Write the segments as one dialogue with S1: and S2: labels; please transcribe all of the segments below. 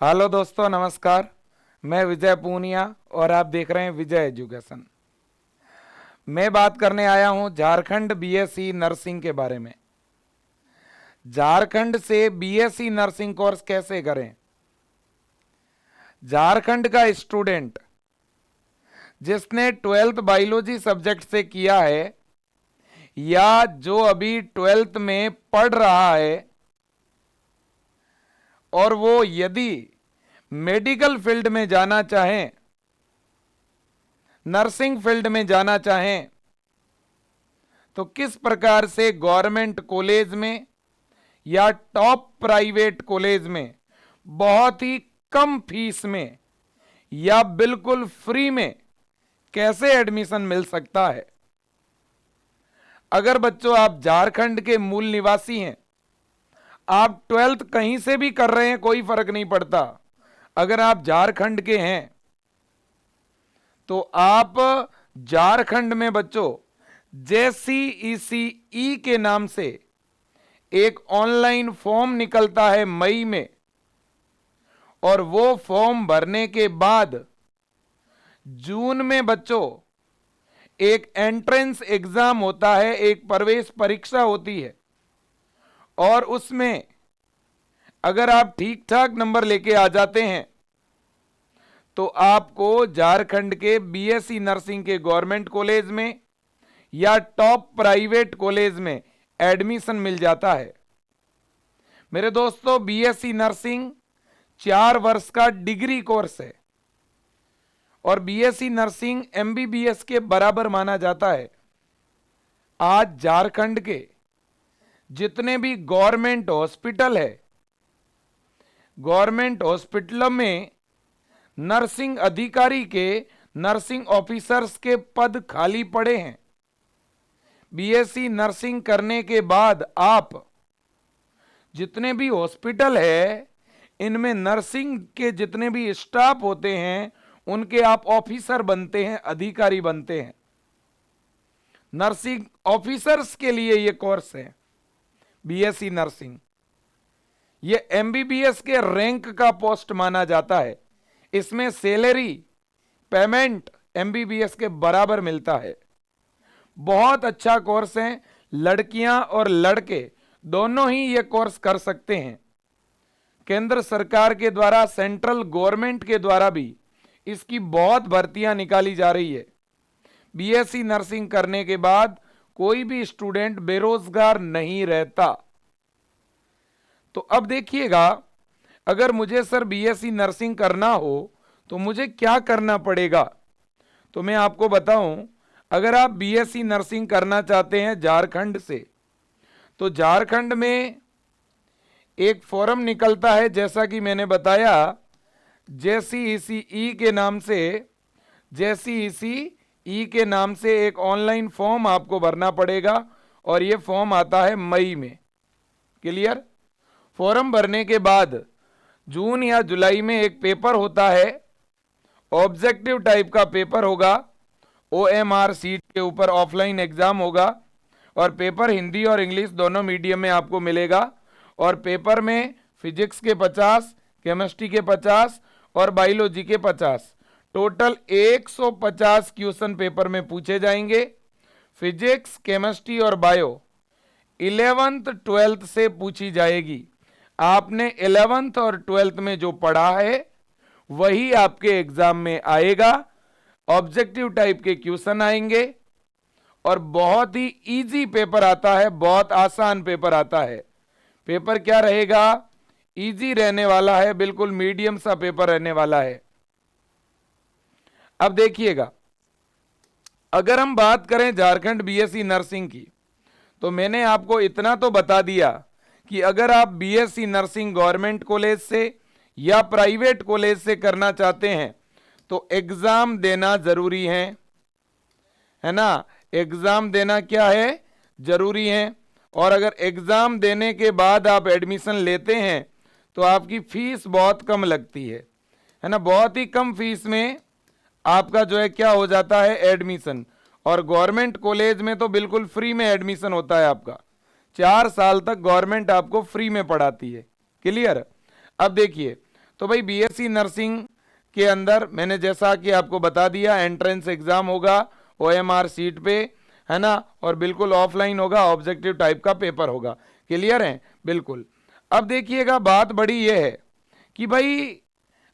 S1: Hello दोस्तों, नमस्कार। मैं विजय पूनिया और आप देख रहे हैं विजय एजुकेशन। मैं बात करने आया हूं झारखंड बीएससी नर्सिंग के बारे में। झारखंड से बीएससी नर्सिंग कोर्स कैसे करें। झारखंड का स्टूडेंट जिसने 12th बायोलॉजी सब्जेक्ट से किया है या जो अभी 12th में पढ़ रहा है और वो यदि मेडिकल फील्ड में जाना चाहें, नर्सिंग फील्ड में जाना चाहें, तो किस प्रकार से गवर्नमेंट कॉलेज में या टॉप प्राइवेट कॉलेज में बहुत ही कम फीस में या बिल्कुल फ्री में कैसे एडमिशन मिल सकता है। अगर बच्चों आप झारखंड के मूल निवासी हैं, आप 12th कहीं से भी कर रहे हैं, कोई फर्क नहीं पड़ता। अगर आप झारखंड के हैं तो आप झारखंड में बच्चों JCECE के नाम से एक ऑनलाइन फॉर्म निकलता है मई में, और वो फॉर्म भरने के बाद जून में बच्चों एक एंट्रेंस एग्जाम होता है, एक प्रवेश परीक्षा होती है, और उसमें अगर आप ठीक ठाक नंबर लेके आ जाते हैं तो आपको झारखंड के बीएससी नर्सिंग के गवर्नमेंट कॉलेज में या टॉप प्राइवेट कॉलेज में एडमिशन मिल जाता है। मेरे दोस्तों, बीएससी नर्सिंग 4 वर्ष का डिग्री कोर्स है और बीएससी नर्सिंग एमबीबीएस के बराबर माना जाता है। आज झारखंड के जितने भी गवर्नमेंट हॉस्पिटल है, गवर्नमेंट हॉस्पिटलों में नर्सिंग अधिकारी के, नर्सिंग ऑफिसर्स के पद खाली पड़े हैं। बीएससी नर्सिंग करने के बाद आप जितने भी हॉस्पिटल है, इनमें नर्सिंग के जितने भी स्टाफ होते हैं उनके आप ऑफिसर बनते हैं, अधिकारी बनते हैं। नर्सिंग ऑफिसर्स के लिए यह कोर्स है बीएससी नर्सिंग। यह एमबीबीएस के रैंक का पोस्ट माना जाता है। इसमें सैलरी पेमेंट एमबीबीएस के बराबर मिलता है। बहुत अच्छा कोर्स है। लड़कियां और लड़के दोनों ही यह कोर्स कर सकते हैं। केंद्र सरकार के द्वारा, सेंट्रल गवर्नमेंट के द्वारा भी इसकी बहुत भर्तियां निकाली जा रही है। बीएससी नर्सिंग करने के बाद कोई भी स्टूडेंट बेरोजगार नहीं रहता। तो अब देखिएगा, अगर मुझे सर बीएससी नर्सिंग करना हो तो मुझे क्या करना पड़ेगा। तो मैं आपको बताऊं, अगर आप बीएससी नर्सिंग करना चाहते हैं झारखंड से, तो झारखंड में एक फॉर्म निकलता है, जैसा कि मैंने बताया, JCECE के नाम से, JCECE के नाम से एक ऑनलाइन फॉर्म आपको भरना पड़ेगा और ये फॉर्म आता है मई में। क्लियर। फॉर्म भरने के बाद जून या जुलाई में एक पेपर होता है, ऑब्जेक्टिव टाइप का पेपर होगा, OMR सीट के ऊपर ऑफलाइन एग्जाम होगा, और पेपर हिंदी और इंग्लिश दोनों मीडियम में आपको मिलेगा। और पेपर में फिजिक्स के 50, केमिस्ट्री के 50 और बायोलॉजी के 50, टोटल 150 क्वेश्चन पेपर में पूछे जाएंगे। फिजिक्स, केमिस्ट्री और बायो 11th 12th से पूछी जाएगी। आपने 11th और 12th में जो पढ़ा है वही आपके एग्जाम में आएगा। ऑब्जेक्टिव टाइप के क्वेश्चन आएंगे और बहुत ही इजी पेपर आता है, बहुत आसान पेपर आता है। पेपर क्या रहेगा? इजी रहने वाला है, बिल्कुल मीडियम सा पेपर रहने वाला है। अब देखिएगा, अगर हम बात करें झारखंड बीएससी नर्सिंग की, तो मैंने आपको इतना तो बता दिया कि अगर आप बीएससी नर्सिंग गवर्नमेंट कॉलेज से या प्राइवेट कॉलेज से करना चाहते हैं तो एग्जाम देना जरूरी है ना। एग्जाम देना क्या है? जरूरी है। और अगर एग्जाम देने के बाद आप एडमिशन लेते हैं तो आपकी फीस बहुत कम लगती है ना। बहुत ही कम फीस में आपका जो है क्या हो जाता है, एडमिशन। और गवर्नमेंट कॉलेज में तो बिल्कुल फ्री में एडमिशन होता है आपका। 4 साल तक गवर्नमेंट आपको फ्री में पढ़ाती है। क्लियर। अब देखिए, तो भाई बीएससी नर्सिंग के अंदर मैंने जैसा कि आपको बता दिया, एंट्रेंस एग्जाम होगा ओएमआर सीट पे, है ना, और बिल्कुल ऑफलाइन होगा, ऑब्जेक्टिव टाइप का पेपर होगा। क्लियर है? बिल्कुल। अब देखिएगा, बात बड़ी ये है कि भाई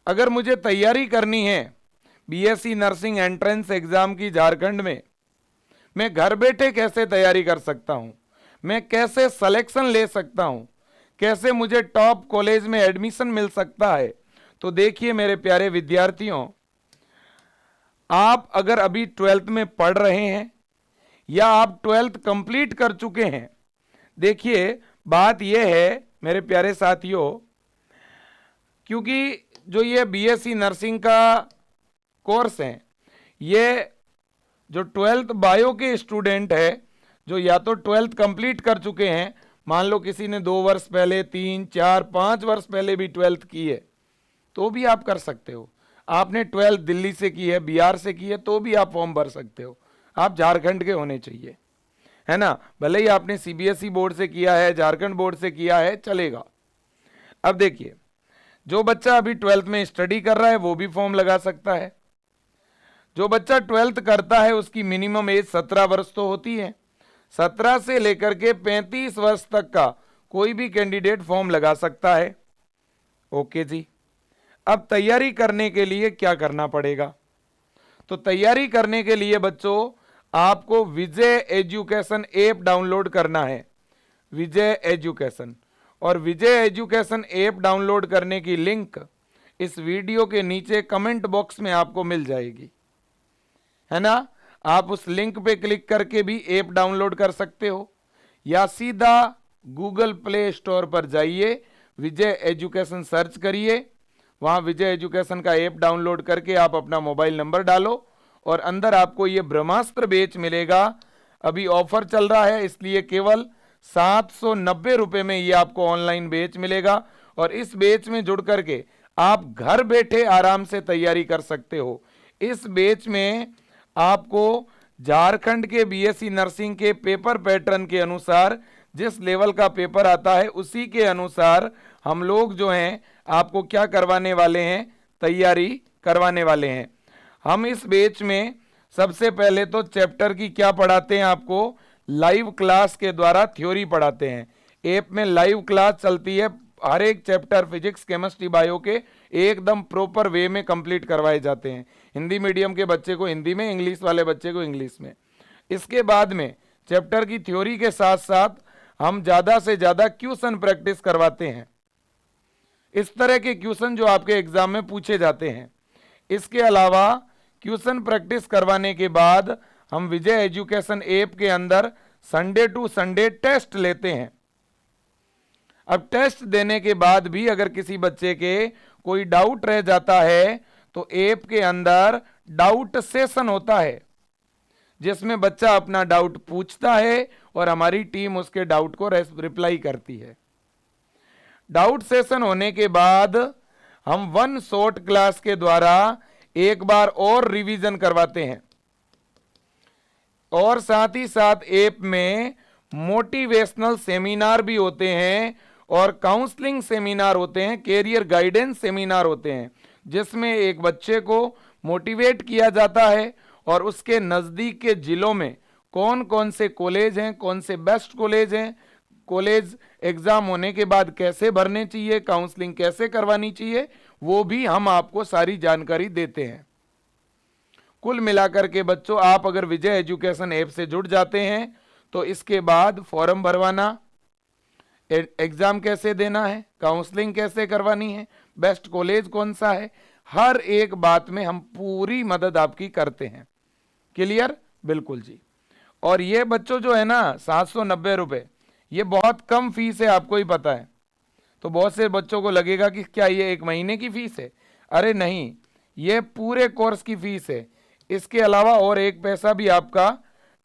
S1: अगर मुझे तैयारी करनी है बीएससी नर्सिंग एंट्रेंस एग्जाम की झारखंड में, मैं घर बैठे कैसे तैयारी कर सकता हूं, मैं कैसे सिलेक्शन ले सकता हूं, कैसे मुझे टॉप कॉलेज में एडमिशन मिल सकता है? तो देखिए मेरे प्यारे विद्यार्थियों, आप अगर अभी 12th में पढ़ रहे हैं या आप 12th कंप्लीट कर चुके हैं, देखिए बात यह है मेरे प्यारे साथियों, क्योंकि जो ये बीएससी नर्सिंग का कोर्स है, ये जो 12th बायो के स्टूडेंट है, जो या तो 12th कंप्लीट कर चुके हैं, मान लो किसी ने 2 वर्ष पहले, 3, 4, 5 वर्ष पहले भी 12th की है, तो भी आप कर सकते हो। आपने 12th दिल्ली से की है, बिहार से की है, तो भी आप फॉर्म भर सकते हो। आप झारखंड के होने चाहिए, है ना, भले ही आपने सीबीएसई बोर्ड से किया है, झारखंड बोर्ड से किया है, चलेगा। अब देखिए, जो बच्चा अभी 12th में स्टडी कर रहा है वो भी फॉर्म लगा सकता है। जो बच्चा 12th करता है उसकी मिनिमम एज 17 वर्ष तो होती है। 17 से लेकर के 35 वर्ष तक का कोई भी कैंडिडेट फॉर्म लगा सकता है। ओके जी। अब तैयारी करने के लिए क्या करना पड़ेगा? तो तैयारी करने के लिए बच्चों आपको विजय एजुकेशन ऐप डाउनलोड करना है, विजय एजुकेशन। और विजय एजुकेशन ऐप डाउनलोड करने की लिंक इस वीडियो के नीचे कमेंट बॉक्स में आपको मिल जाएगी, है ना। आप उस लिंक पे क्लिक करके भी ऐप डाउनलोड कर सकते हो, या सीधा गूगल प्ले स्टोर पर जाइए, विजय एजुकेशन सर्च करिए, वहां विजय एजुकेशन का ऐप डाउनलोड करके आप अपना मोबाइल नंबर डालो और अंदर आपको ये ब्रह्मास्त्र बैच मिलेगा। अभी ऑफर चल रहा है, इसलिए केवल 790 रुपए में ये आपको ऑनलाइन बैच मिलेगा। और इस बैच में जुड़ करके आप घर बैठे आराम से तैयारी कर सकते हो। इस बैच में आपको झारखंड के बीएससी नर्सिंग के पेपर पैटर्न के अनुसार जिस लेवल का पेपर आता है उसी के अनुसार हम लोग जो हैं आपको क्या करवाने वाले हैं, तैयारी करवाने वाले हैं। हम इस बैच में सबसे पहले तो चैप्टर की क्या पढ़ाते हैं, आपको लाइव क्लास के द्वारा थ्योरी पढ़ाते हैं। ऐप में लाइव क्लास चलती है, हर एक चैप्टर फिजिक्स, केमिस्ट्री, बायो के एकदम प्रॉपर वे में कंप्लीट करवाए जाते हैं। हिंदी मीडियम के बच्चे को हिंदी में, इंग्लिश वाले बच्चे को इंग्लिश में। इसके बाद में चैप्टर की थ्योरी के साथ साथ हम ज़्यादा से ज़्यादा क्वेश्चन प्रैक्टिस करवाते हैं, इस तरह के क्वेश्चन जो आपके एग्जाम में पूछे जाते हैं। इसके अलावा क्वेश्चन प्रैक्टिस करवाने के बाद हम विजय एजुकेशन ऐप के अंदर संडे टू संडे टेस्ट लेते हैं। अब टेस्ट देने के बाद भी अगर किसी बच्चे के कोई डाउट रह जाता है तो ऐप के अंदर डाउट सेशन होता है, जिसमें बच्चा अपना डाउट पूछता है और हमारी टीम उसके डाउट को रिप्लाई करती है। डाउट सेशन होने के बाद हम वन शॉट क्लास के द्वारा एक बार और रिवीजन करवाते हैं, और साथ ही साथ ऐप में मोटिवेशनल सेमिनार भी होते हैं और काउंसलिंग सेमिनार होते हैं, कैरियर गाइडेंस सेमिनार होते हैं, जिसमें एक बच्चे को मोटिवेट किया जाता है और उसके नज़दीक के जिलों में कौन कौन से कॉलेज हैं, कौन से बेस्ट कॉलेज हैं, कॉलेज एग्जाम होने के बाद कैसे भरने चाहिए, काउंसलिंग कैसे करवानी चाहिए, वो भी हम आपको सारी जानकारी देते हैं। कुल मिलाकर के बच्चों, आप अगर विजय एजुकेशन ऐप से जुड़ जाते हैं तो इसके बाद फॉर्म भरवाना, एग्जाम कैसे देना है, काउंसलिंग कैसे करवानी है, बेस्ट कॉलेज कौन सा है, हर एक बात में हम पूरी मदद आपकी करते हैं। क्लियर? बिल्कुल जी। और ये बच्चों जो है ना 790 रुपये, ये बहुत कम फीस है, आपको ही पता है। तो बहुत से बच्चों को लगेगा कि क्या ये 1 महीने की फीस है? अरे नहीं, ये पूरे कोर्स की फीस है। इसके अलावा और 1 पैसा भी आपका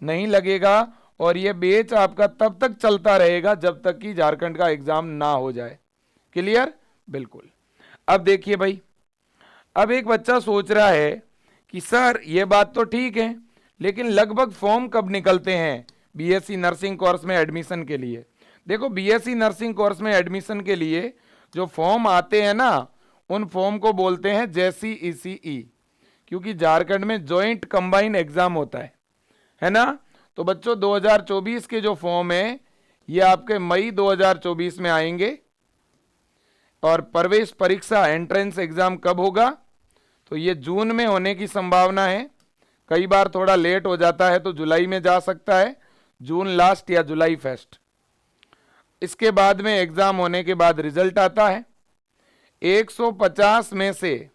S1: नहीं लगेगा, और ये बैच आपका तब तक चलता रहेगा जब तक कि झारखंड का एग्जाम ना हो जाए। क्लियर? बिल्कुल। अब देखिए भाई, अब एक बच्चा सोच रहा है कि सर ये बात तो ठीक है, लेकिन लगभग फॉर्म कब निकलते हैं बीएससी नर्सिंग कोर्स में एडमिशन के लिए? देखो, बीएससी नर्सिंग कोर्स में एडमिशन के लिए जो फॉर्म आते हैं ना, उन फॉर्म को बोलते हैं जैसी ईसीई, क्योंकि झारखंड में जॉइंट कंबाइन एग्जाम होता है ना। तो बच्चों 2024 के जो फॉर्म है ये आपके मई 2024 में आएंगे। और प्रवेश परीक्षा एंट्रेंस एग्जाम कब होगा, तो ये जून में होने की संभावना है। कई बार थोड़ा लेट हो जाता है तो जुलाई में जा सकता है, जून लास्ट या जुलाई फर्स्ट। इसके बाद में एग्जाम होने के बाद रिजल्ट आता है। 150 में से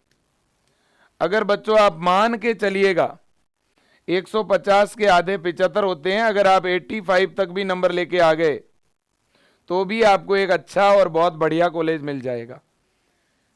S1: अगर बच्चों आप मान के चलिएगा 150 के आधे 75 होते हैं, अगर आप 85 तक भी नंबर लेके आ गए तो भी आपको एक अच्छा और बहुत बढ़िया कॉलेज मिल जाएगा।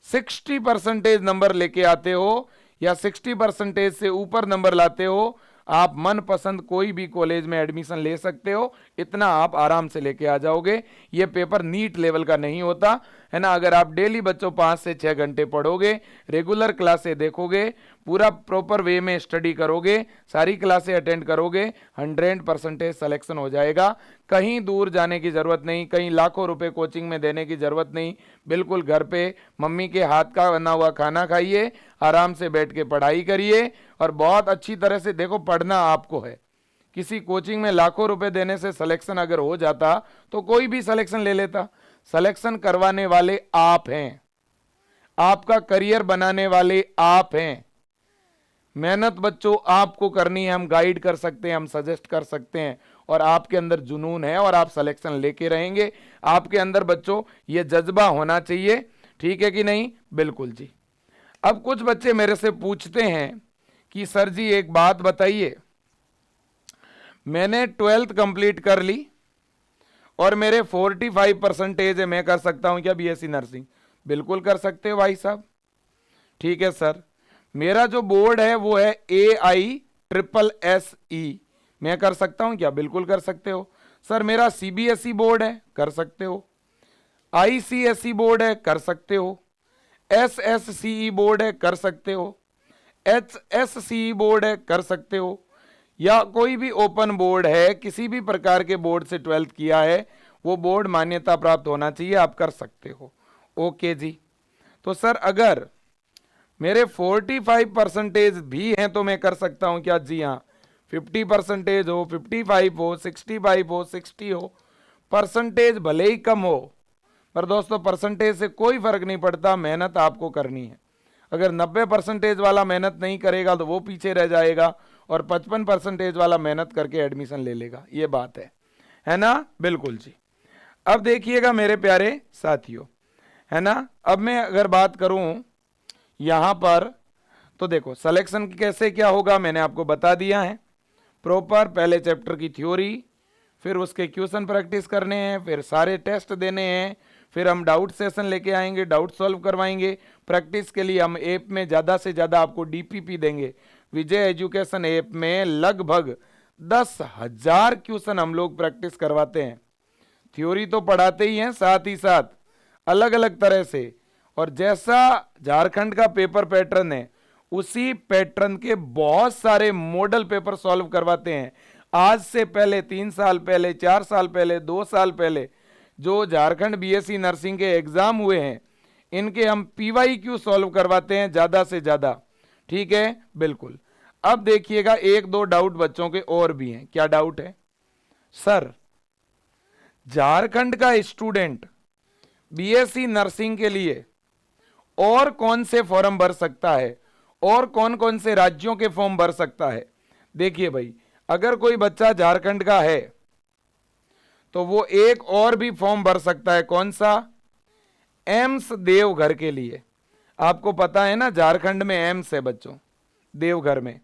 S1: 60% नंबर लेके आते हो या 60% से ऊपर नंबर लाते हो, आप मनपसंद कोई भी कॉलेज में एडमिशन ले सकते हो, इतना आप आराम से लेके आ जाओगे। ये पेपर नीट लेवल का नहीं होता है ना। अगर आप डेली बच्चों 5 से 6 घंटे पढ़ोगे, रेगुलर क्लासें देखोगे, पूरा प्रॉपर वे में स्टडी करोगे, सारी क्लासें अटेंड करोगे, 100% सिलेक्शन हो जाएगा। कहीं दूर जाने की जरूरत नहीं, कहीं लाखों रुपए कोचिंग में देने की जरूरत नहीं। बिल्कुल घर पे मम्मी के हाथ का बना हुआ खाना खाइए, आराम से बैठ के पढ़ाई करिए और बहुत अच्छी तरह से देखो, पढ़ना आपको है। किसी कोचिंग में लाखों रुपए देने से सिलेक्शन अगर हो जाता तो कोई भी सिलेक्शन ले लेता। सिलेक्शन करवाने वाले आप हैं, आपका करियर बनाने वाले आप हैं। मेहनत बच्चों आपको करनी है, हम गाइड कर सकते हैं, हम सजेस्ट कर सकते हैं, और आपके अंदर जुनून है और आप सिलेक्शन लेके रहेंगे। आपके अंदर बच्चों ये जज्बा होना चाहिए, ठीक है कि नहीं? बिल्कुल जी। अब कुछ बच्चे मेरे से पूछते हैं कि सर जी एक बात बताइए, मैंने 12th कंप्लीट कर ली और मेरे 45% है, मैं कर सकता हूं क्या बीएससी नर्सिंग? बिल्कुल कर सकते हो भाई साहब। ठीक है सर, मेरा जो बोर्ड है वो है AISSE, मैं कर सकता हूं क्या? बिल्कुल कर सकते हो। सर मेरा CBSE बोर्ड है, कर सकते हो। ICSE बोर्ड है, कर सकते हो। SSCE बोर्ड है, कर सकते हो। HSCE बोर्ड है, कर सकते हो। या कोई भी ओपन बोर्ड है, किसी भी प्रकार के बोर्ड से 12th किया है, वो बोर्ड मान्यता प्राप्त होना चाहिए, आप कर सकते हो। ओके जी। तो सर अगर मेरे 45% भी हैं तो मैं कर सकता हूं क्या? जी हाँ। 50% हो, 55 हो, 65 हो, 60 हो, परसेंटेज भले ही कम हो, पर दोस्तों परसेंटेज से कोई फर्क नहीं पड़ता, मेहनत आपको करनी है। अगर 90% वाला मेहनत नहीं करेगा तो वो पीछे रह जाएगा, और 55% वाला मेहनत करके एडमिशन ले लेगा। ये बात है ना? बिल्कुल जी। अब देखिएगा मेरे प्यारे साथियों, है ना, अब मैं अगर बात करूं यहां पर, तो देखो सिलेक्शन कैसे क्या होगा मैंने आपको बता दिया है। प्रॉपर पहले चैप्टर की थ्योरी, फिर उसके क्वेश्चन प्रैक्टिस करने हैं, फिर सारे टेस्ट देने हैं, फिर हम डाउट सेशन लेके आएंगे, डाउट सॉल्व करवाएंगे। प्रैक्टिस के लिए हम ऐप में ज़्यादा से ज़्यादा आपको DPP देंगे। विजय एजुकेशन ऐप में लगभग 10,000 क्वेश्चन हम लोग प्रैक्टिस करवाते हैं। थ्योरी तो पढ़ाते ही हैं, साथ ही साथ अलग अलग तरह से, और जैसा झारखंड का पेपर पैटर्न है उसी पैटर्न के बहुत सारे मॉडल पेपर सॉल्व करवाते हैं। आज से पहले 3 साल पहले, 4 साल पहले, 2 साल पहले जो झारखंड BSc नर्सिंग के एग्जाम हुए हैं, इनके हम PYQ सॉल्व करवाते हैं ज्यादा से ज्यादा। ठीक है, बिल्कुल। अब देखिएगा एक दो डाउट बच्चों के और भी हैं। क्या डाउट है? सर झारखंड का स्टूडेंट BSc नर्सिंग के लिए और कौन से फॉर्म भर सकता है, और कौन कौन से राज्यों के फॉर्म भर सकता है? देखिए भाई, अगर कोई बच्चा झारखंड का है तो वो एक और भी फॉर्म भर सकता है। कौन सा? एम्स देवघर के लिए। आपको पता है ना झारखंड में एम्स है बच्चों, देवघर में।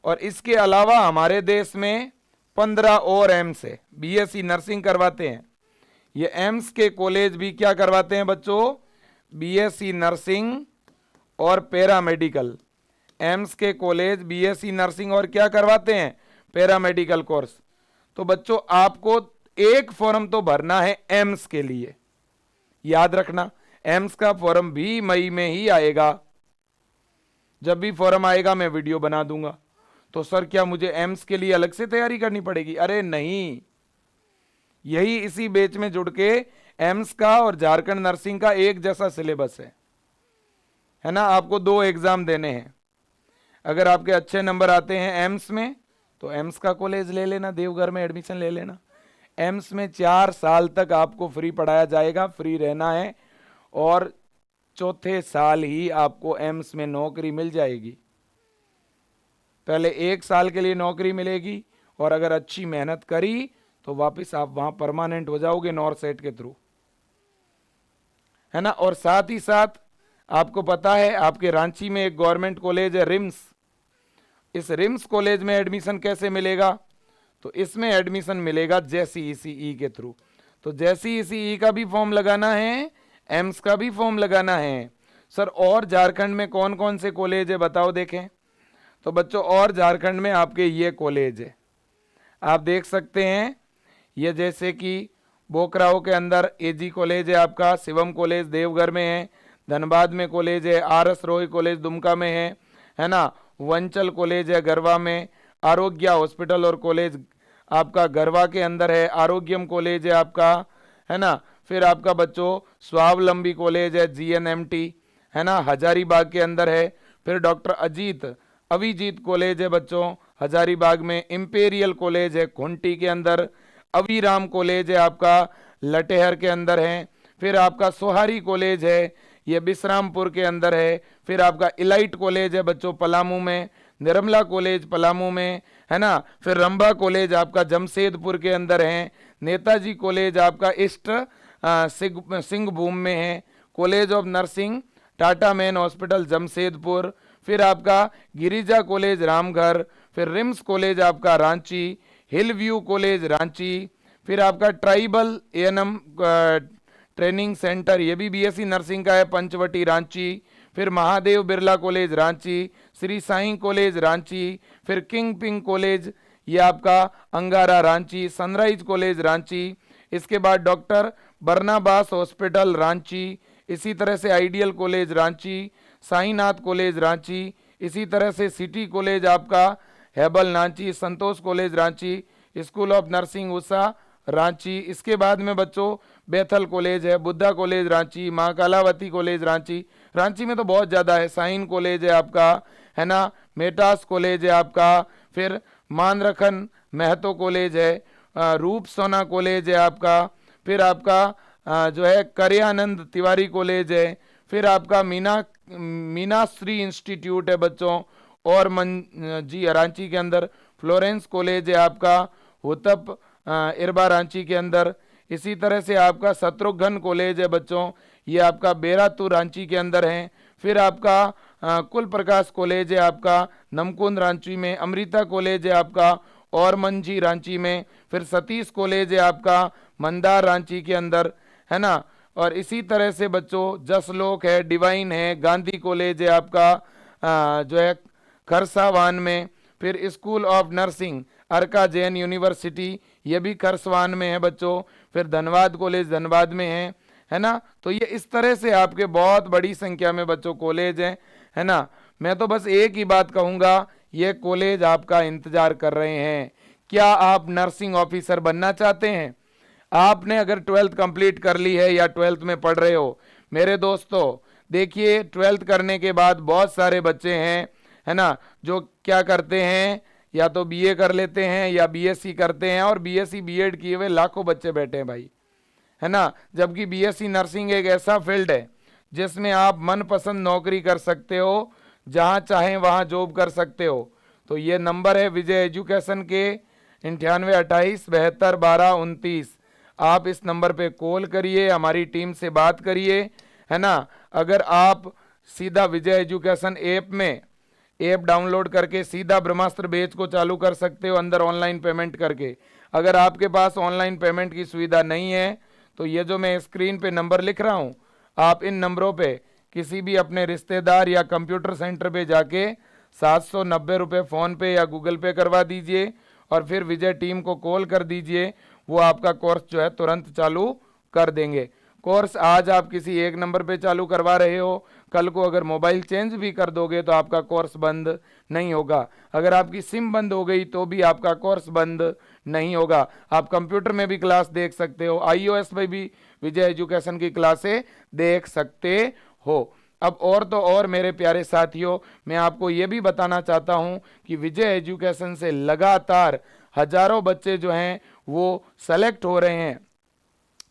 S1: और इसके अलावा हमारे देश में 15 और एम्स है, BSc नर्सिंग करवाते हैं। ये एम्स के कॉलेज भी क्या करवाते हैं बच्चों? BSc नर्सिंग और पैरामेडिकल। एम्स के कॉलेज BSc नर्सिंग और क्या करवाते हैं? Paramedical course. तो बच्चों आपको एक फॉर्म तो भरना है एम्स के लिए, याद रखना। एम्स का फॉर्म भी मई में ही आएगा। जब भी फॉर्म आएगा मैं वीडियो बना दूंगा। तो सर क्या मुझे एम्स के लिए अलग से तैयारी करनी पड़ेगी? अरे नहीं, यही इसी बैच में जुड़ के एम्स का और झारखंड नर्सिंग का एक जैसा सिलेबस है। है ना, आपको 2 एग्जाम देने हैं। अगर आपके अच्छे नंबर आते हैं एम्स में तो एम्स का कॉलेज ले लेना, देवघर में एडमिशन ले लेना। एम्स में 4 साल तक आपको फ्री पढ़ाया जाएगा, फ्री रहना है, और चौथे साल ही आपको एम्स में नौकरी मिल जाएगी। पहले 1 साल के लिए नौकरी मिलेगी, और अगर अच्छी मेहनत करी तो वापस आप वहां परमानेंट हो जाओगे नॉरसेट के थ्रू, है ना। और साथ ही साथ आपको पता है आपके रांची में एक गवर्नमेंट कॉलेज है रिम्स। इस रिम्स कॉलेज में एडमिशन कैसे मिलेगा? तो इसमें एडमिशन मिलेगा JCECE के थ्रू। तो JCECE का भी फॉर्म लगाना है, एम्स का भी फॉर्म लगाना है। सर और झारखंड में कौन कौन से कॉलेज है बताओ देखें। तो बच्चों और झारखंड में आपके ये कॉलेज है, आप देख सकते हैं। ये जैसे कि बोकराओ के अंदर AG कॉलेज है आपका, शिवम कॉलेज देवघर में है, धनबाद में कॉलेज है, RS रॉय कॉलेज दुमका में है ना, वंचल कॉलेज है गरवा में, आरोग्य हॉस्पिटल और कॉलेज आपका गरवा के अंदर है, आरोग्यम कॉलेज है आपका, है ना। फिर आपका बच्चों स्वावलंबी कॉलेज है GNMT, है ना, हजारीबाग के अंदर है। फिर डॉक्टर अभिजीत कॉलेज है बच्चों हजारीबाग में, इंपेरियल कॉलेज है खुंटी के अंदर, अविराम कॉलेज है आपका लटेहर के अंदर है। फिर आपका सोहारी कॉलेज है, ये बिश्रामपुर के अंदर है। फिर आपका इलाइट कॉलेज है बच्चों पलामू में, निर्मला कॉलेज पलामू में, है ना। फिर रंभा कॉलेज आपका जमशेदपुर के अंदर है, नेताजी कॉलेज आपका ईस्ट सिंहभूम में है, college of nursing Tata man hospital Jamshedpur. फिर आपका गिरिजा कॉलेज रामगढ़, फिर रिम्स कॉलेज आपका रांची, हिल व्यू कॉलेज रांची। फिर आपका ट्राइबल ANM ट्रेनिंग सेंटर, ये भी BSc नर्सिंग का है, पंचवटी रांची। फिर महादेव बिरला कॉलेज रांची, श्री साईं कॉलेज रांची। फिर किंग पिंग कॉलेज ये आपका अंगारा रांची, सनराइज कॉलेज रांची। इसके बाद डॉक्टर बरनाबास हॉस्पिटल रांची, इसी तरह से ideal college Ranchi, Sainath college Ranchi, इसी तरह से सिटी कॉलेज आपका हेबल Ranchi, Santosh college Ranchi, school of nursing Usha Ranchi. इसके बाद में बच्चों बेथल कॉलेज है, बुद्धा कॉलेज रांची, माँ कालावती कॉलेज रांची। रांची में तो बहुत ज़्यादा है, साइन कॉलेज है आपका, है ना, मेटास कॉलेज है आपका। फिर मानरखन महतो कॉलेज है, रूप सोना कॉलेज है आपका। फिर आपका जो है करयानंद तिवारी कॉलेज है। फिर आपका मीनाश्री इंस्टीट्यूट है बच्चों, और जी रांची के अंदर फ्लोरेंस कॉलेज है आपका, हुतप इरबा रांची के अंदर। इसी तरह से आपका शत्रुघ्न कॉलेज है बच्चों, ये आपका बेरातू रांची के अंदर है। फिर आपका कुल प्रकाश कॉलेज है आपका नमकुंद रांची में, अमृता कॉलेज है आपका और मंझी रांची में। फिर सतीश कॉलेज है आपका मंदार रांची के अंदर, है ना। और इसी तरह से बच्चों जसलोक है, डिवाइन है, गांधी कॉलेज है आपका जो है खरसावान में। फिर school of nursing Arka Jain university, ये भी खरसवान में है बच्चों। फिर धनबाद कॉलेज धनबाद में है ना। तो ये इस तरह से आपके बहुत बड़ी संख्या में बच्चों कॉलेज हैं, है ना। मैं तो बस एक ही बात कहूँगा, ये कॉलेज आपका इंतजार कर रहे हैं। क्या आप नर्सिंग ऑफिसर बनना चाहते हैं? आपने अगर 12th कंप्लीट कर ली है या 12th में पढ़ रहे हो, मेरे दोस्तों देखिए 12th करने के बाद बहुत सारे बच्चे हैं, है ना, जो क्या करते हैं, या तो BA कर लेते हैं या BSc करते हैं, और BSc B.Ed किए हुए लाखों बच्चे बैठे हैं भाई, है ना। जबकि BSc नर्सिंग एक ऐसा फील्ड है जिसमें आप मनपसंद नौकरी कर सकते हो, जहां चाहें वहां जॉब कर सकते हो। तो ये नंबर है विजय एजुकेशन के 9828721229। आप इस नंबर पे कॉल करिए, हमारी टीम से बात करिए, है ना। अगर आप सीधा विजय एजुकेशन ऐप में ऐप डाउनलोड करके सीधा ब्रह्मास्त्र बैच को चालू कर सकते हो, अंदर ऑनलाइन पेमेंट करके। अगर आपके पास ऑनलाइन पेमेंट की सुविधा नहीं है तो ये जो मैं स्क्रीन पे नंबर लिख रहा हूँ, आप इन नंबरों पे किसी भी अपने रिश्तेदार या कंप्यूटर सेंटर पे जाके 790 रुपये फ़ोन पे या गूगल पे करवा दीजिए, और फिर विजय टीम को कॉल कर दीजिए, वो आपका कोर्स जो है तुरंत चालू कर देंगे। कोर्स आज आप किसी एक नंबर पे चालू करवा रहे हो, कल को अगर मोबाइल चेंज भी कर दोगे तो आपका कोर्स बंद नहीं होगा। अगर आपकी सिम बंद हो गई तो भी आपका कोर्स बंद नहीं होगा। आप कंप्यूटर में भी क्लास देख सकते हो, iOS में भी विजय एजुकेशन की क्लासें देख सकते हो। अब और तो और मेरे प्यारे साथियों, मैं आपको ये भी बताना चाहता हूं कि विजय एजुकेशन से लगातार हजारों बच्चे जो हैं वो सेलेक्ट हो रहे हैं।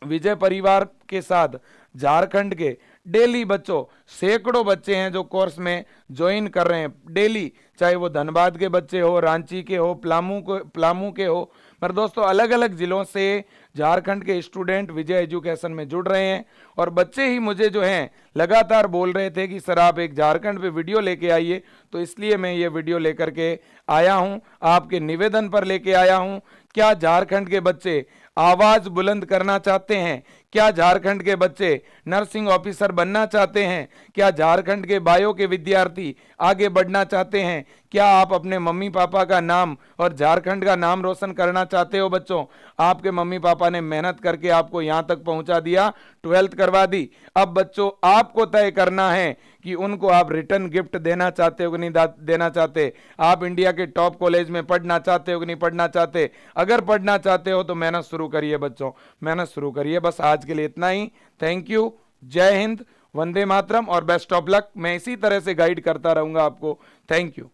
S1: विजय परिवार के साथ झारखंड के डेली बच्चों, सैकड़ों बच्चे हैं जो कोर्स में ज्वाइन कर रहे हैं डेली, चाहे वो धनबाद के बच्चे हो, रांची के हो, पलामू के हो। पर दोस्तों अलग अलग जिलों से झारखंड के स्टूडेंट विजय एजुकेशन में जुड़ रहे हैं और बच्चे ही मुझे जो हैं लगातार बोल रहे थे कि सर आप एक झारखंड पे वीडियो लेके आइए, तो इसलिए मैं ये वीडियो लेकर के आया हूं, आपके निवेदन पर लेके आया हूं। क्या झारखंड के बच्चे आवाज बुलंद करना चाहते हैं? क्या झारखंड के बच्चे नर्सिंग ऑफिसर बनना चाहते हैं? क्या झारखंड के बायो के विद्यार्थी आगे बढ़ना चाहते हैं? क्या आप अपने मम्मी पापा का नाम और झारखंड का नाम रोशन करना चाहते हो? बच्चों, आपके मम्मी पापा ने मेहनत करके आपको यहां तक पहुंचा दिया, 12th करवा दी। अब बच्चों आपको तय करना है कि उनको आप रिटर्न गिफ्ट देना चाहते हो कि नहीं देना चाहते। आप इंडिया के टॉप कॉलेज में पढ़ना चाहते हो कि नहीं पढ़ना चाहते। अगर पढ़ना चाहते हो तो मेहनत शुरू करिए बच्चों, मेहनत शुरू करिए। बस आज के लिए इतना ही। थैंक यू, जय हिंद, वंदे मातरम और बेस्ट ऑफ लक। मैं इसी तरह से गाइड करता रहूंगा आपको। Thank you.